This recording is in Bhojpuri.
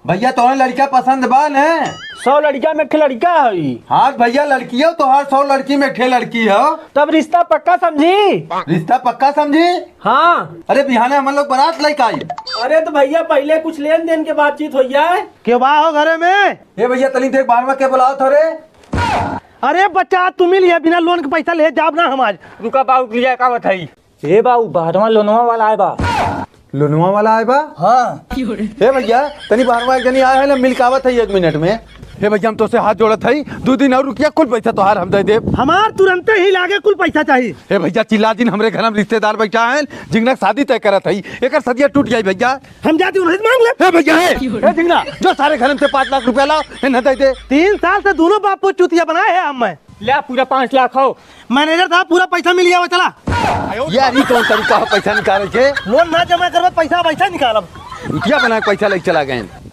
भैया तुम्हें लड़का पसंद बा न? 100 लड़का में एक लड़का है। हाँ भैया लड़की हो तो हर 100 लड़की में 1 लड़की हो। तब रिश्ता पक्का समझी? रिश्ता पक्का समझी? हाँ। अरे बिहाने हम लोग बारात लेके आई। अरे तो भैया पहले कुछ लेन देन के बातचीत हो जाए। के बा हो घरे में? ये भैया तनी देख बाहर में के बुलाओ थोड़े। अरे बच्चा तुम ही लिया बिना लोन के पैसा ले जाब ना हम आज। रुका बाबू लिया का बताई। ए बाबू बाहरवा लोनवा वाला है बा। लोनवा वाला आए बा? हाँ। हे भैया तनी बाहर में एक जनी आया है ना, मिलकावत है 1 मिनट में। हे भैया हम तो से हाथ जोड़त है, 2 दिन और रुकिया, कुल पैसा तोहार हम दे दे। हमार तुरंत ही लागे कुल पैसा चाहिए। हे भैया चिल्ला दिन हमरे घर में रिश्तेदार बैठा है, जिंगना शादी तय करत है, एकर सदिया टूट गई भैया। हम जाती उन्हें मांग ले। हे भैया हे जिंगना जो सारे घर में से 5 लाख रुपया लाओ, हे न दे दे। 3 साल से दोनों बाप को चूतिया बनाए है हम मैं। ले पूरा 5 लाख हो। मैनेजर साहब पूरा पैसा मिल गया वो चला। यार ये कौन तरीका है पैसा निकाले के? लोन ना जमा करवा पैसा वैसा निकालब। रुपया बना के पैसा लेके चला गए।